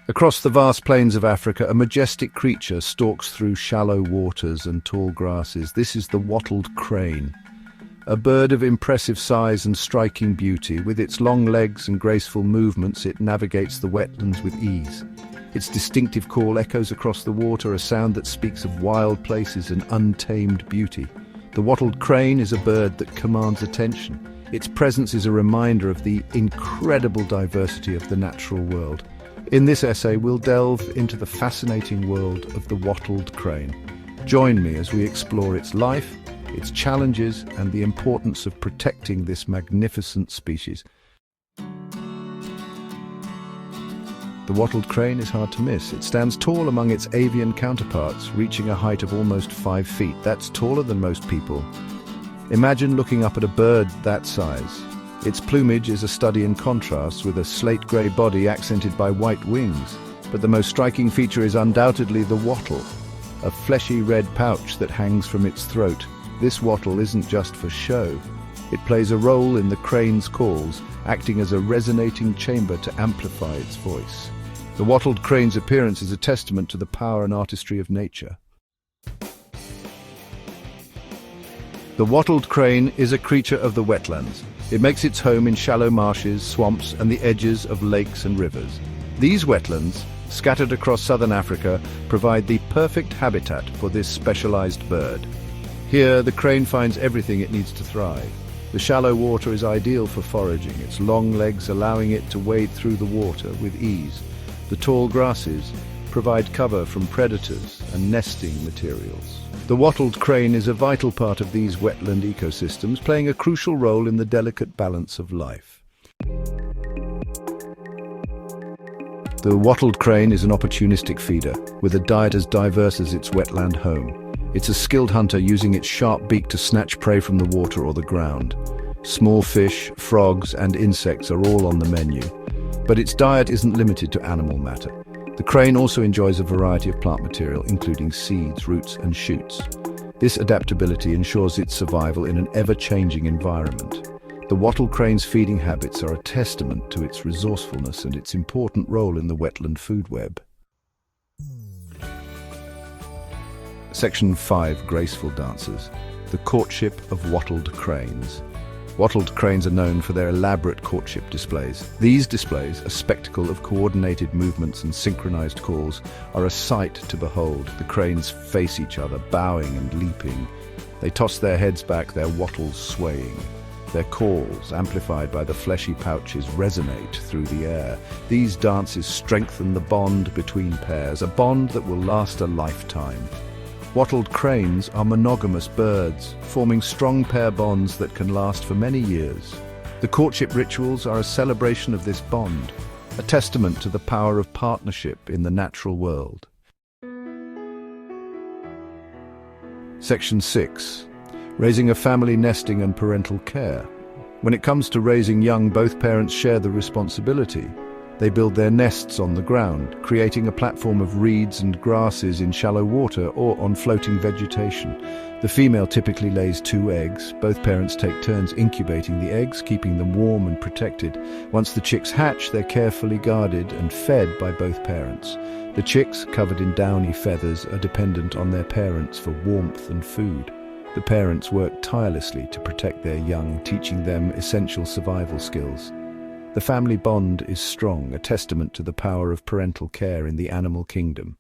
Across the vast plains of Africa, a majestic creature stalks through shallow waters and tall grasses. This is the wattled crane, a bird of impressive size and striking beauty. With its long legs and graceful movements, it navigates the wetlands with ease. Its distinctive call echoes across the water, a sound that speaks of wild places and untamed beauty. The wattled crane is a bird that commands attention. Its presence is a reminder of the incredible diversity of the natural world. In this essay, we'll delve into the fascinating world of the wattled crane. Join me as we explore its life, its challenges, and the importance of protecting this magnificent species. The wattled crane is hard to miss. It stands tall among its avian counterparts, reaching a height of almost 5 feet. That's taller than most people. Imagine looking up at a bird that size. Its plumage is a study in contrast, with a slate-grey body accented by white wings. But the most striking feature is undoubtedly the wattle, a fleshy red pouch that hangs from its throat. This wattle isn't just for show. It plays a role in the crane's calls, acting as a resonating chamber to amplify its voice. The wattled crane's appearance is a testament to the power and artistry of nature. The wattled crane is a creature of the wetlands. It makes its home in shallow marshes, swamps, and the edges of lakes and rivers. These wetlands, scattered across southern Africa, provide the perfect habitat for this specialized bird. Here, the crane finds everything it needs to thrive. The shallow water is ideal for foraging, its long legs allowing it to wade through the water with ease. The tall grasses provide cover from predators and nesting materials. The wattled crane is a vital part of these wetland ecosystems, playing a crucial role in the delicate balance of life. The wattled crane is an opportunistic feeder, with a diet as diverse as its wetland home. It's a skilled hunter, using its sharp beak to snatch prey from the water or the ground. Small fish, frogs, and insects are all on the menu. But its diet isn't limited to animal matter. The crane also enjoys a variety of plant material, including seeds, roots, and shoots. This adaptability ensures its survival in an ever-changing environment. The wattled crane's feeding habits are a testament to its resourcefulness and its important role in the wetland food web. Section 5. Graceful dances. The courtship of wattled cranes. Wattled cranes are known for their elaborate courtship displays. These displays, a spectacle of coordinated movements and synchronized calls, are a sight to behold. The cranes face each other, bowing and leaping. They toss their heads back, their wattles swaying. Their calls, amplified by the fleshy pouches, resonate through the air. These dances strengthen the bond between pairs, a bond that will last a lifetime. Wattled cranes are monogamous birds, forming strong pair bonds that can last for many years. The courtship rituals are a celebration of this bond, a testament to the power of partnership in the natural world. Section 6. Raising a family, nesting and parental care. When it comes to raising young, both parents share the responsibility. They build their nests on the ground, creating a platform of reeds and grasses in shallow water or on floating vegetation. The female typically lays 2 eggs. Both parents take turns incubating the eggs, keeping them warm and protected. Once the chicks hatch, they're carefully guarded and fed by both parents. The chicks, covered in downy feathers, are dependent on their parents for warmth and food. The parents work tirelessly to protect their young, teaching them essential survival skills. The family bond is strong, a testament to the power of parental care in the animal kingdom.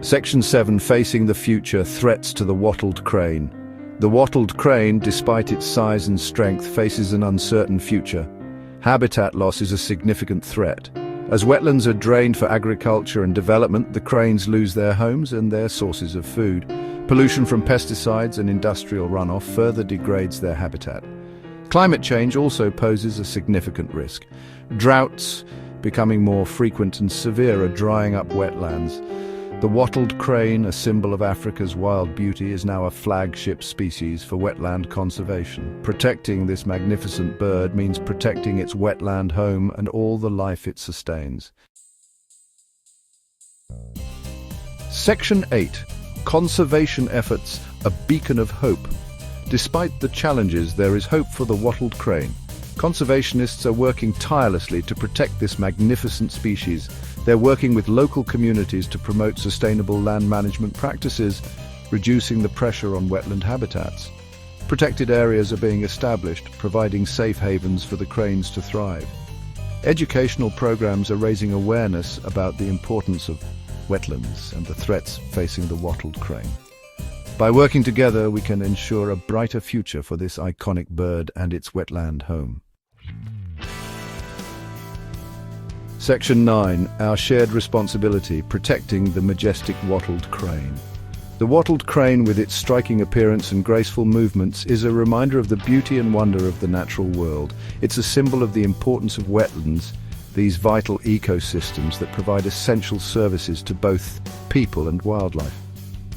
Section 7. Facing the future. Threats to the wattled crane. The wattled crane, despite its size and strength, faces an uncertain future. Habitat loss is a significant threat. As wetlands are drained for agriculture and development, the cranes lose their homes and their sources of food. Pollution from pesticides and industrial runoff further degrades their habitat. Climate change also poses a significant risk. Droughts, becoming more frequent and severe, are drying up wetlands. The wattled crane, a symbol of Africa's wild beauty, is now a flagship species for wetland conservation. Protecting this magnificent bird means protecting its wetland home and all the life it sustains. Section 8. Conservation efforts, a beacon of hope. Despite the challenges, there is hope for the wattled crane. Conservationists are working tirelessly to protect this magnificent species. They're working with local communities to promote sustainable land management practices, reducing the pressure on wetland habitats. Protected areas are being established, providing safe havens for the cranes to thrive. Educational programs are raising awareness about the importance of wetlands and the threats facing the wattled crane. By working together, we can ensure a brighter future for this iconic bird and its wetland home. Section 9. Our shared responsibility: protecting the majestic wattled crane. The wattled crane, with its striking appearance and graceful movements, is a reminder of the beauty and wonder of the natural world. It's a symbol of the importance of wetlands, these vital ecosystems that provide essential services to both people and wildlife.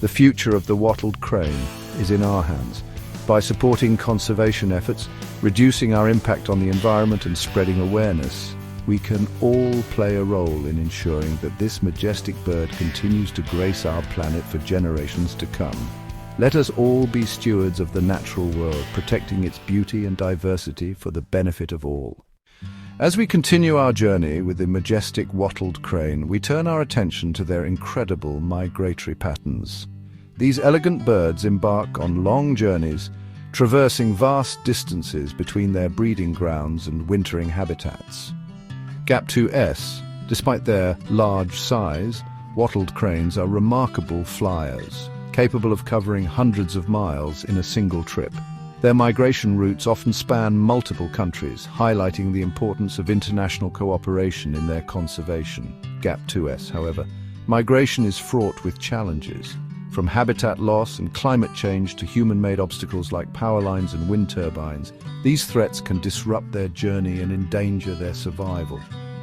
The future of the wattled crane is in our hands. By supporting conservation efforts, reducing our impact on the environment and spreading awareness, we can all play a role in ensuring that this majestic bird continues to grace our planet for generations to come. Let us all be stewards of the natural world, protecting its beauty and diversity for the benefit of all. As we continue our journey with the majestic wattled crane, we turn our attention to their incredible migratory patterns. These elegant birds embark on long journeys, traversing vast distances between their breeding grounds and wintering habitats. GAP2S. Despite their large size, wattled cranes are remarkable flyers, capable of covering hundreds of miles in a single trip. Their migration routes often span multiple countries, highlighting the importance of international cooperation in their conservation. GAP2S, however, migration is fraught with challenges. From habitat loss and climate change to human-made obstacles like power lines and wind turbines, these threats can disrupt their journey and endanger their survival.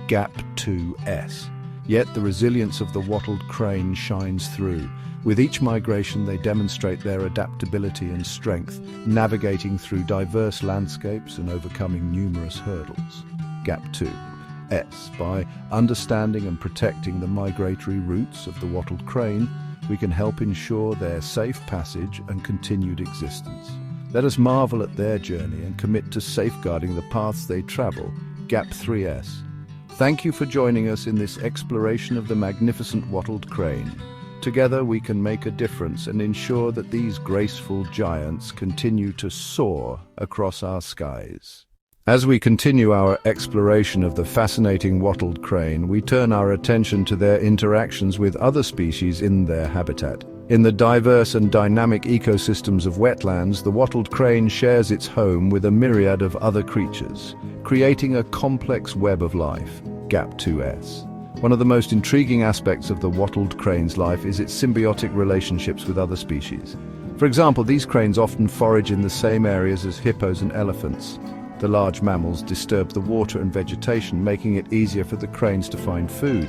GAP2S. Yet the resilience of the wattled crane shines through. With each migration, they demonstrate their adaptability and strength, navigating through diverse landscapes and overcoming numerous hurdles. GAP2S. By understanding and protecting the migratory routes of the wattled crane, we can help ensure their safe passage and continued existence. Let us marvel at their journey and commit to safeguarding the paths they travel. GAP3S. Thank you for joining us in this exploration of the magnificent wattled crane. Together we can make a difference and ensure that these graceful giants continue to soar across our skies. As we continue our exploration of the fascinating wattled crane, we turn our attention to their interactions with other species in their habitat. In the diverse and dynamic ecosystems of wetlands, the wattled crane shares its home with a myriad of other creatures, creating a complex web of life. GAP2S. One of the most intriguing aspects of the wattled crane's life is its symbiotic relationships with other species. For example, these cranes often forage in the same areas as hippos and elephants. The large mammals disturb the water and vegetation, making it easier for the cranes to find food.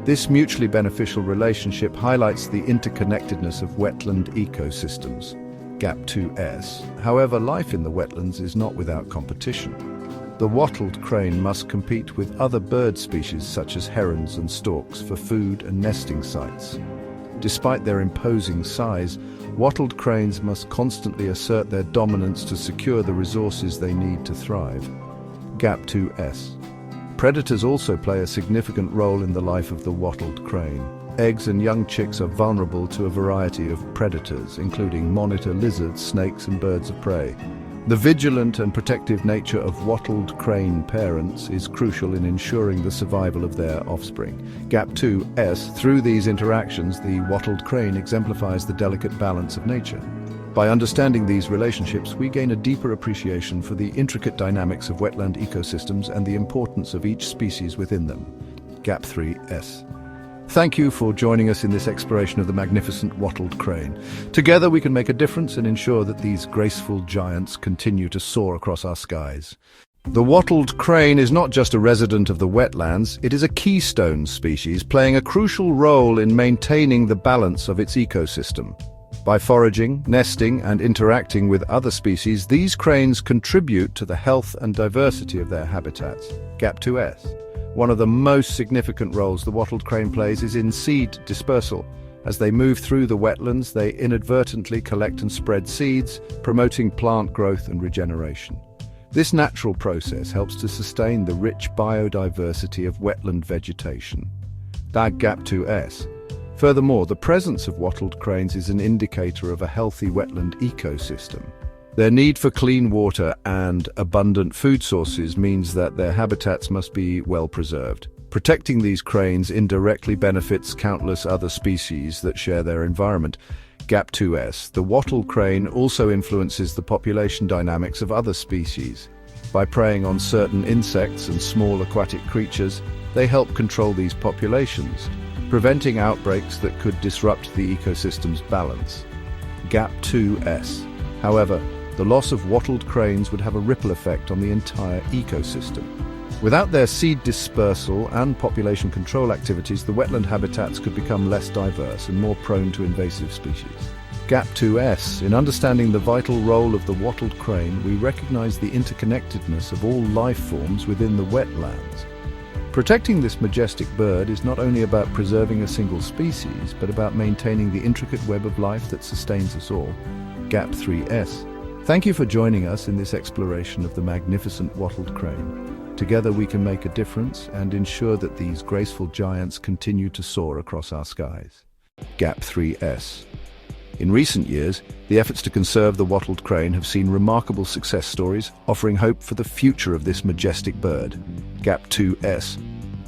This mutually beneficial relationship highlights the interconnectedness of wetland ecosystems. GAP2S. However, life in the wetlands is not without competition. The wattled crane must compete with other bird species such as herons and storks for food and nesting sites. Despite their imposing size, wattled cranes must constantly assert their dominance to secure the resources they need to thrive. GAP2S. Predators also play a significant role in the life of the wattled crane. Eggs and young chicks are vulnerable to a variety of predators, including monitor lizards, snakes, and birds of prey. The vigilant and protective nature of wattled crane parents is crucial in ensuring the survival of their offspring. GAP2S. Through these interactions, the wattled crane exemplifies the delicate balance of nature. By understanding these relationships, we gain a deeper appreciation for the intricate dynamics of wetland ecosystems and the importance of each species within them. GAP3S. Thank you for joining us in this exploration of the magnificent wattled crane. Together we can make a difference and ensure that these graceful giants continue to soar across our skies. The wattled crane is not just a resident of the wetlands, it is a keystone species playing a crucial role in maintaining the balance of its ecosystem. By foraging, nesting, and interacting with other species, these cranes contribute to the health and diversity of their habitats. GAP2S. One of the most significant roles the wattled crane plays is in seed dispersal. As they move through the wetlands, they inadvertently collect and spread seeds, promoting plant growth and regeneration. This natural process helps to sustain the rich biodiversity of wetland vegetation. GAP2S. Furthermore, the presence of wattled cranes is an indicator of a healthy wetland ecosystem. Their need for clean water and abundant food sources means that their habitats must be well preserved. Protecting these cranes indirectly benefits countless other species that share their environment. GAP2S. The wattled crane also influences the population dynamics of other species. By preying on certain insects and small aquatic creatures, they help control these populations, preventing outbreaks that could disrupt the ecosystem's balance. GAP2S. However, the loss of wattled cranes would have a ripple effect on the entire ecosystem. Without their seed dispersal and population control activities, the wetland habitats could become less diverse and more prone to invasive species. GAP2S. In understanding the vital role of the wattled crane, we recognize the interconnectedness of all life forms within the wetlands. Protecting this majestic bird is not only about preserving a single species, but about maintaining the intricate web of life that sustains us all. GAP3S. Thank you for joining us in this exploration of the magnificent wattled crane. Together we can make a difference and ensure that these graceful giants continue to soar across our skies. GAP3S. In recent years, the efforts to conserve the wattled crane have seen remarkable success stories, offering hope for the future of this majestic bird. GAP2S.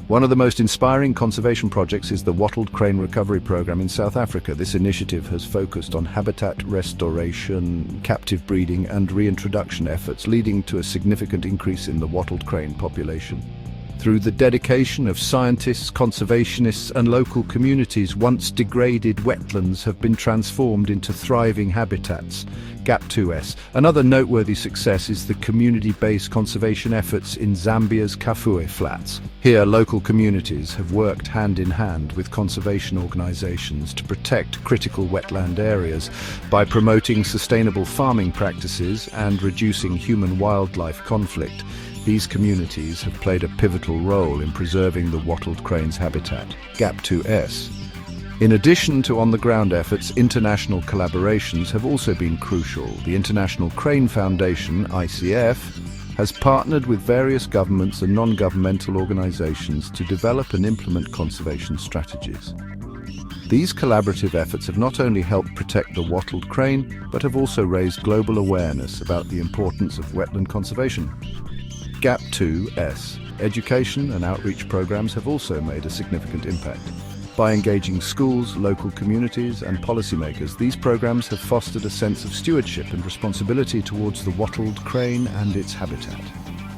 One of the most inspiring conservation projects is the Wattled Crane Recovery Program in South Africa. This initiative has focused on habitat restoration, captive breeding and reintroduction efforts, leading to a significant increase in the wattled crane population. Through the dedication of scientists, conservationists and local communities, once degraded wetlands have been transformed into thriving habitats. GAP2S. Another noteworthy success is the community-based conservation efforts in Zambia's Kafue Flats. Here, local communities have worked hand in hand with conservation organizations to protect critical wetland areas by promoting sustainable farming practices and reducing human-wildlife conflict. These communities have played a pivotal role in preserving the wattled crane's habitat. GAP2S. In addition to on-the-ground efforts, international collaborations have also been crucial. The International Crane Foundation, ICF, has partnered with various governments and non-governmental organizations to develop and implement conservation strategies. These collaborative efforts have not only helped protect the wattled crane, but have also raised global awareness about the importance of wetland conservation. GAP2S. Education and outreach programs have also made a significant impact. By engaging schools, local communities and policymakers, these programs have fostered a sense of stewardship and responsibility towards the wattled crane and its habitat.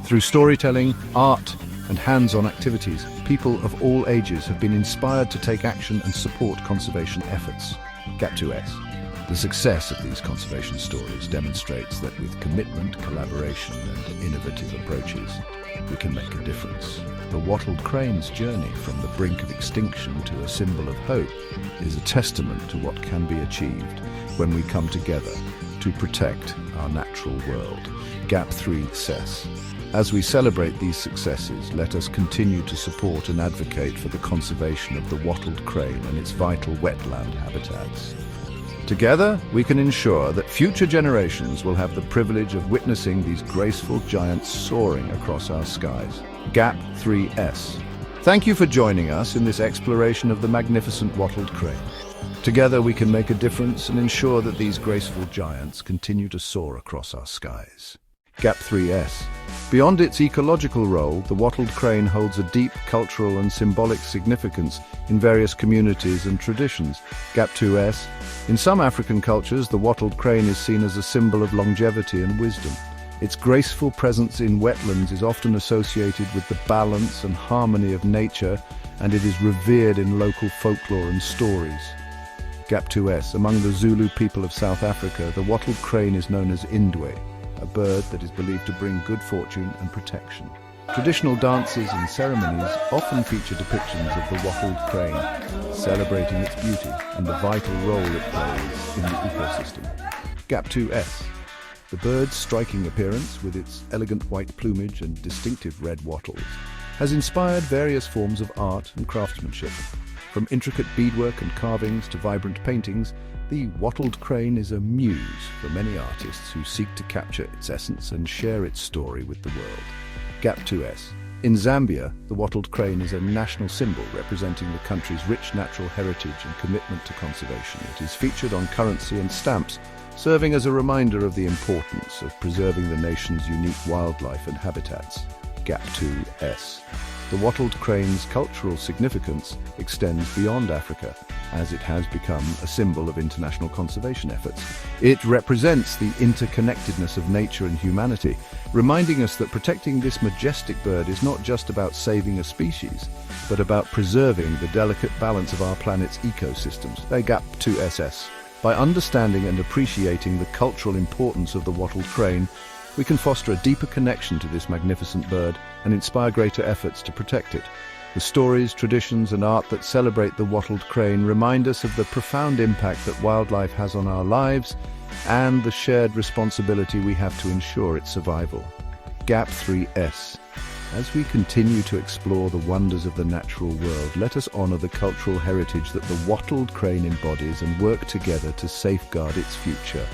Through storytelling, art and hands-on activities, people of all ages have been inspired to take action and support conservation efforts. GAP2S. The success of these conservation stories demonstrates that with commitment, collaboration and innovative approaches, we can make a difference. The wattled crane's journey from the brink of extinction to a symbol of hope is a testament to what can be achieved when we come together to protect our natural world. GAP3S. As we celebrate these successes, let us continue to support and advocate for the conservation of the wattled crane and its vital wetland habitats. Together, we can ensure that future generations will have the privilege of witnessing these graceful giants soaring across our skies. GAP3S. Thank you for joining us in this exploration of the magnificent wattled crane. Together, we can make a difference and ensure that these graceful giants continue to soar across our skies. GAP3S. Beyond its ecological role, the wattled crane holds a deep cultural and symbolic significance in various communities and traditions. GAP2S. In some African cultures, the wattled crane is seen as a symbol of longevity and wisdom. Its graceful presence in wetlands is often associated with the balance and harmony of nature, and it is revered in local folklore and stories. GAP2S. Among the Zulu people of South Africa, the wattled crane is known as Indwe, a bird that is believed to bring good fortune and protection. Traditional dances and ceremonies often feature depictions of the wattled crane, celebrating its beauty and the vital role it plays in the ecosystem. GAP2S. The bird's striking appearance, with its elegant white plumage and distinctive red wattles, has inspired various forms of art and craftsmanship. From intricate beadwork and carvings to vibrant paintings, The wattled crane is a muse for many artists who seek to capture its essence and share its story with the world. Gap 2S. In Zambia, the wattled crane is a national symbol representing the country's rich natural heritage and commitment to conservation. It is featured on currency and stamps, serving as a reminder of the importance of preserving the nation's unique wildlife and habitats. Gap 2S. The wattled crane's cultural significance extends beyond Africa, as it has become a symbol of international conservation efforts. It represents the interconnectedness of nature and humanity, reminding us that protecting this majestic bird is not just about saving a species, but about preserving the delicate balance of our planet's ecosystems. Gap 2SS. By understanding and appreciating the cultural importance of the wattled crane, we can foster a deeper connection to this magnificent bird and inspire greater efforts to protect it. The stories, traditions, and art that celebrate the wattled crane remind us of the profound impact that wildlife has on our lives and the shared responsibility we have to ensure its survival. Gap 3S. As we continue to explore the wonders of the natural world, let us honor the cultural heritage that the wattled crane embodies and work together to safeguard its future.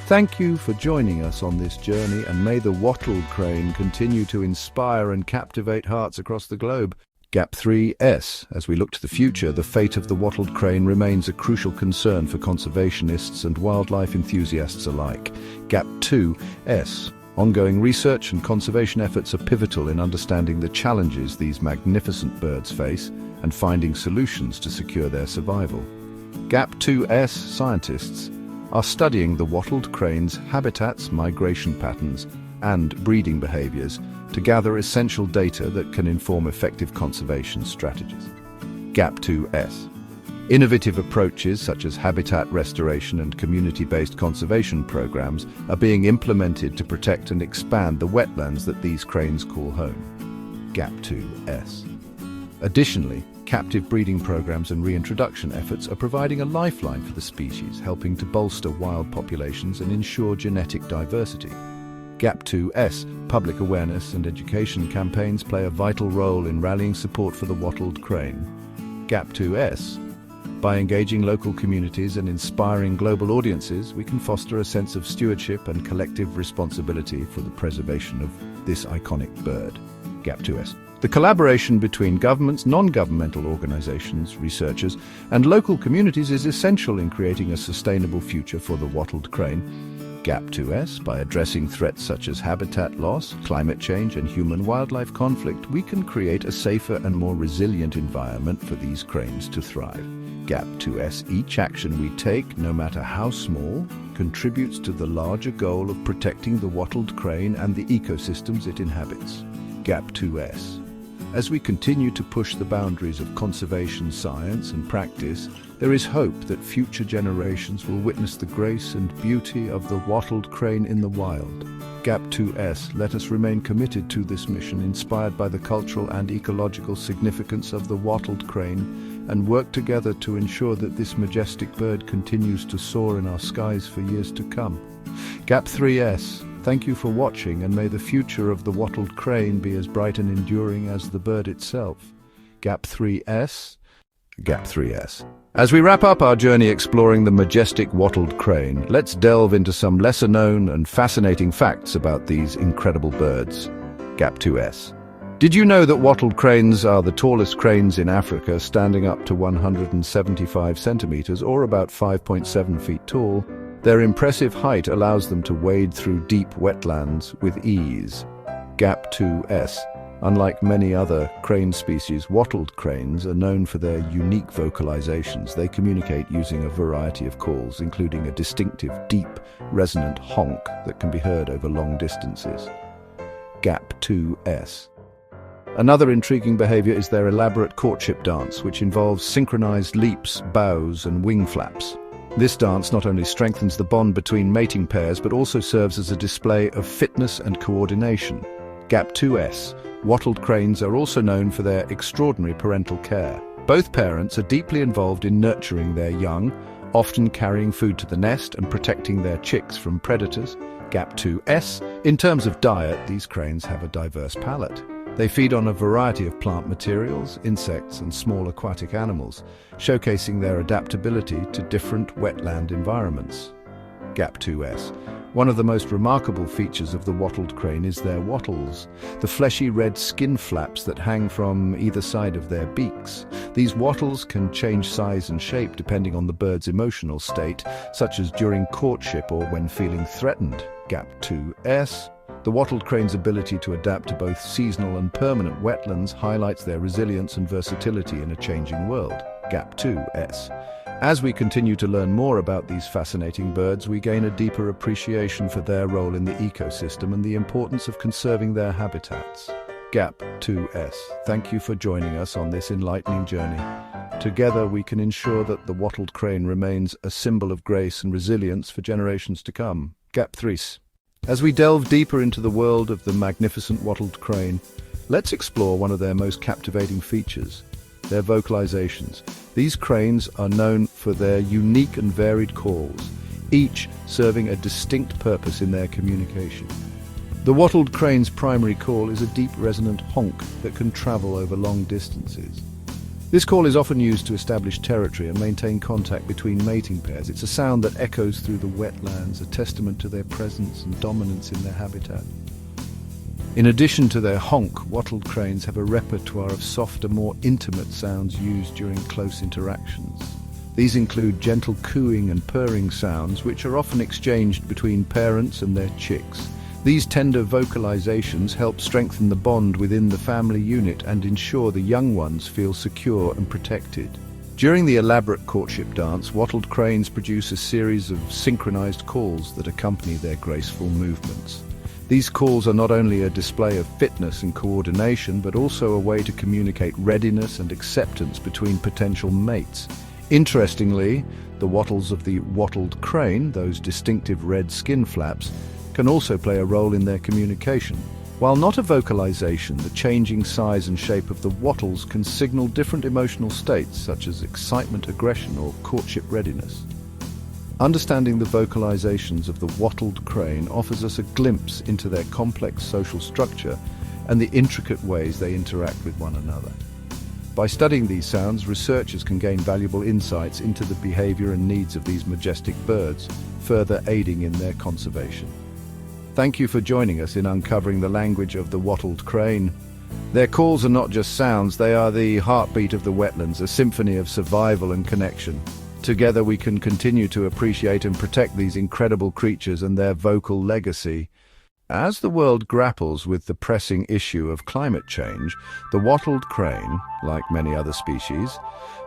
Thank you for joining us on this journey, and may the wattled crane continue to inspire and captivate hearts across the globe. Gap 3S. As we look to the future, the fate of the wattled crane remains a crucial concern for conservationists and wildlife enthusiasts alike. Gap 2S. Ongoing research and conservation efforts are pivotal in understanding the challenges these magnificent birds face and finding solutions to secure their survival. Gap 2S scientists are studying the wattled crane's habitats, migration patterns, and breeding behaviors to gather essential data that can inform effective conservation strategies. Gap 2S. Innovative approaches such as habitat restoration and community-based conservation programs are being implemented to protect and expand the wetlands that these cranes call home. Gap 2S. Additionally, captive breeding programs and reintroduction efforts are providing a lifeline for the species, helping to bolster wild populations and ensure genetic diversity. Gap 2S. Public awareness and education campaigns play a vital role in rallying support for the wattled crane. Gap 2S. By engaging local communities and inspiring global audiences, we can foster a sense of stewardship and collective responsibility for the preservation of this iconic bird. Gap 2S. The collaboration between governments, non-governmental organizations, researchers, and local communities is essential in creating a sustainable future for the wattled crane. Gap 2S. By addressing threats such as habitat loss, climate change, and human-wildlife conflict, we can create a safer and more resilient environment for these cranes to thrive. Gap 2S. Each action we take, no matter how small, contributes to the larger goal of protecting the wattled crane and the ecosystems it inhabits. Gap 2S. As we continue to push the boundaries of conservation science and practice, there is hope that future generations will witness the grace and beauty of the wattled crane in the wild. Gap 2S. Let us remain committed to this mission, inspired by the cultural and ecological significance of the wattled crane, and work together to ensure that this majestic bird continues to soar in our skies for years to come. Gap 3S. Thank you for watching, and may the future of the wattled crane be as bright and enduring as the bird itself. Gap 3S. Gap 3S. As we wrap up our journey exploring the majestic wattled crane, let's delve into some lesser-known and fascinating facts about these incredible birds. Gap 2S. Did you know that wattled cranes are the tallest cranes in Africa, standing up to 175 centimeters or about 5.7 feet tall? Their impressive height allows them to wade through deep wetlands with ease. Gap 2S. Unlike many other crane species, wattled cranes are known for their unique vocalizations. They communicate using a variety of calls, including a distinctive, deep, resonant honk that can be heard over long distances. Gap 2S. Another intriguing behavior is their elaborate courtship dance, which involves synchronized leaps, bows, and wing flaps. This dance not only strengthens the bond between mating pairs, but also serves as a display of fitness and coordination. Gap 2S. Wattled cranes are also known for their extraordinary parental care. Both parents are deeply involved in nurturing their young, often carrying food to the nest and protecting their chicks from predators. Gap 2S. In terms of diet, these cranes have a diverse palate. They feed on a variety of plant materials, insects, and small aquatic animals, showcasing their adaptability to different wetland environments. Gap 2S. One of the most remarkable features of the wattled crane is their wattles, the fleshy red skin flaps that hang from either side of their beaks. These wattles can change size and shape depending on the bird's emotional state, such as during courtship or when feeling threatened. Gap 2S. The wattled crane's ability to adapt to both seasonal and permanent wetlands highlights their resilience and versatility in a changing world. Gap 2S. As we continue to learn more about these fascinating birds, we gain a deeper appreciation for their role in the ecosystem and the importance of conserving their habitats. Gap 2S. Thank you for joining us on this enlightening journey. Together we can ensure that the wattled crane remains a symbol of grace and resilience for generations to come. Gap 3S. As we delve deeper into the world of the magnificent wattled crane, let's explore one of their most captivating features, their vocalizations. These cranes are known for their unique and varied calls, each serving a distinct purpose in their communication. The wattled crane's primary call is a deep resonant honk that can travel over long distances. This call is often used to establish territory and maintain contact between mating pairs. It's a sound that echoes through the wetlands, a testament to their presence and dominance in their habitat. In addition to their honk, wattled cranes have a repertoire of softer, more intimate sounds used during close interactions. These include gentle cooing and purring sounds, which are often exchanged between parents and their chicks. These tender vocalizations help strengthen the bond within the family unit and ensure the young ones feel secure and protected. During the elaborate courtship dance, wattled cranes produce a series of synchronized calls that accompany their graceful movements. These calls are not only a display of fitness and coordination, but also a way to communicate readiness and acceptance between potential mates. Interestingly, the wattles of the wattled crane, those distinctive red skin flaps, can also play a role in their communication. While not a vocalization, the changing size and shape of the wattles can signal different emotional states such as excitement, aggression, or courtship readiness. Understanding the vocalizations of the wattled crane offers us a glimpse into their complex social structure and the intricate ways they interact with one another. By studying these sounds, researchers can gain valuable insights into the behavior and needs of these majestic birds, further aiding in their conservation. Thank you for joining us in uncovering the language of the wattled crane. Their calls are not just sounds, they are the heartbeat of the wetlands, a symphony of survival and connection. Together we can continue to appreciate and protect these incredible creatures and their vocal legacy. As the world grapples with the pressing issue of climate change, the wattled crane, like many other species,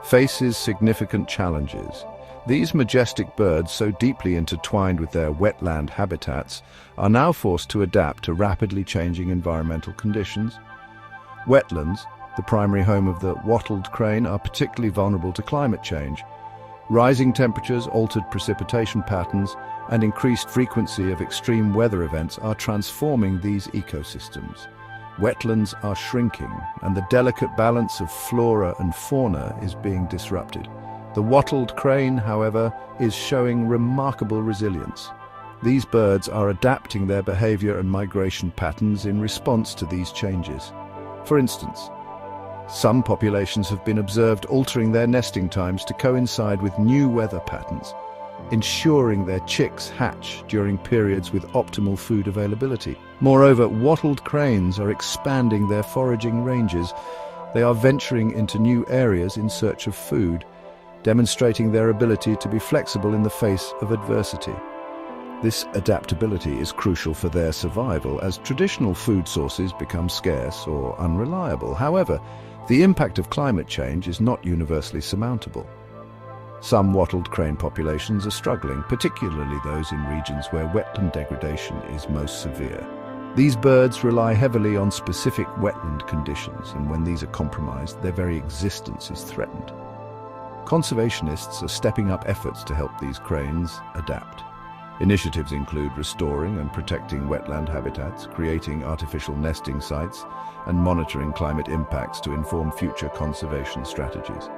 faces significant challenges. These majestic birds, so deeply intertwined with their wetland habitats, are now forced to adapt to rapidly changing environmental conditions. Wetlands, the primary home of the wattled crane, are particularly vulnerable to climate change. Rising temperatures, altered precipitation patterns, and increased frequency of extreme weather events are transforming these ecosystems. Wetlands are shrinking, and the delicate balance of flora and fauna is being disrupted. The wattled crane, however, is showing remarkable resilience. These birds are adapting their behavior and migration patterns in response to these changes. For instance, some populations have been observed altering their nesting times to coincide with new weather patterns, ensuring their chicks hatch during periods with optimal food availability. Moreover, wattled cranes are expanding their foraging ranges. They are venturing into new areas in search of food, demonstrating their ability to be flexible in the face of adversity. This adaptability is crucial for their survival as traditional food sources become scarce or unreliable. However, the impact of climate change is not universally surmountable. Some wattled crane populations are struggling, particularly those in regions where wetland degradation is most severe. These birds rely heavily on specific wetland conditions, and when these are compromised, their very existence is threatened. Conservationists are stepping up efforts to help these cranes adapt. Initiatives include restoring and protecting wetland habitats, creating artificial nesting sites, and monitoring climate impacts to inform future conservation strategies.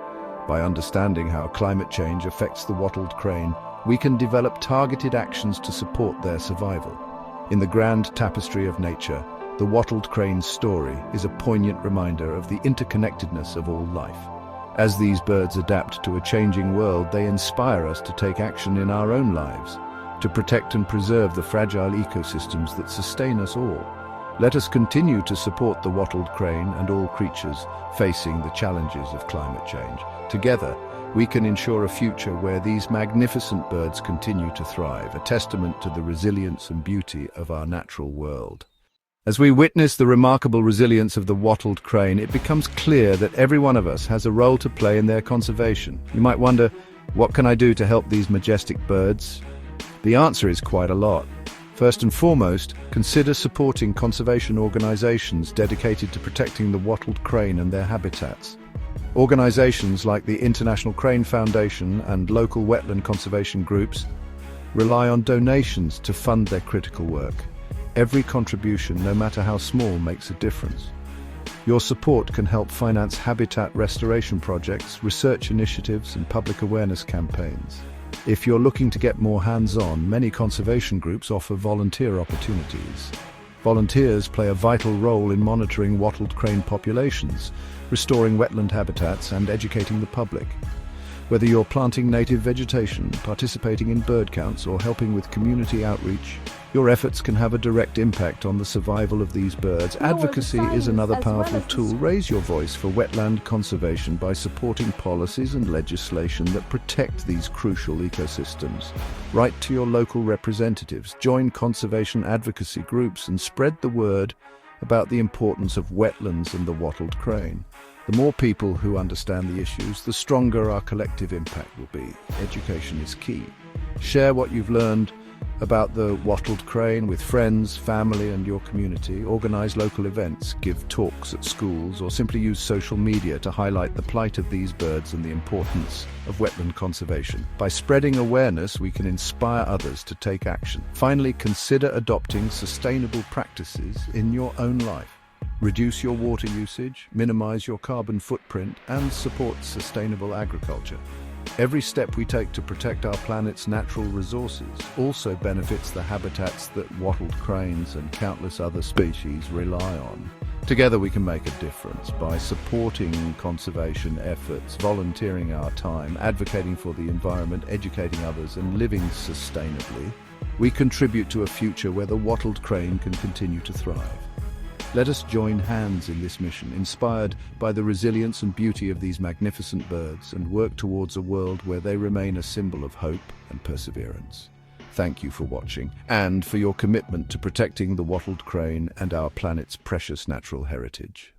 By understanding how climate change affects the wattled crane, we can develop targeted actions to support their survival. In the grand tapestry of nature, The wattled crane's story is a poignant reminder of the interconnectedness of all life. As these birds adapt to a changing world, they inspire us to take action in our own lives, to protect and preserve the fragile ecosystems that sustain us all. Let us continue to support the wattled crane and all creatures facing the challenges of climate change. Together, we can ensure a future where these magnificent birds continue to thrive, a testament to the resilience and beauty of our natural world. As we witness the remarkable resilience of the wattled crane, it becomes clear that every one of us has a role to play in their conservation. You might wonder, what can I do to help these majestic birds? The answer is quite a lot. First and foremost, consider supporting conservation organizations dedicated to protecting the wattled crane and their habitats. Organizations like the International Crane Foundation and local wetland conservation groups rely on donations to fund their critical work. Every contribution, no matter how small, makes a difference. Your support can help finance habitat restoration projects, research initiatives, and public awareness campaigns. If you're looking to get more hands-on, many conservation groups offer volunteer opportunities. Volunteers play a vital role in monitoring wattled crane populations, restoring wetland habitats, and educating the public. Whether you're planting native vegetation, participating in bird counts, or helping with community outreach, your efforts can have a direct impact on the survival of these birds. Advocacy is another powerful tool. Raise your voice for wetland conservation by supporting policies and legislation that protect these crucial ecosystems. Write to your local representatives, join conservation advocacy groups, and spread the word about the importance of wetlands and the wattled crane. The more people who understand the issues, the stronger our collective impact will be. Education is key. Share what you've learned about the wattled crane with friends, family, and your community. Organize local events, give talks at schools, or simply use social media to highlight the plight of these birds and the importance of wetland conservation. By spreading awareness, we can inspire others to take action. Finally, consider adopting sustainable practices in your own life. Reduce your water usage, minimize your carbon footprint, and support sustainable agriculture. Every step we take to protect our planet's natural resources also benefits the habitats that wattled cranes and countless other species rely on. Together we can make a difference by supporting conservation efforts, volunteering our time, advocating for the environment, educating others, and living sustainably. We contribute to a future where the wattled crane can continue to thrive. Let us join hands in this mission, inspired by the resilience and beauty of these magnificent birds, and work towards a world where they remain a symbol of hope and perseverance. Thank you for watching, and for your commitment to protecting the wattled crane and our planet's precious natural heritage.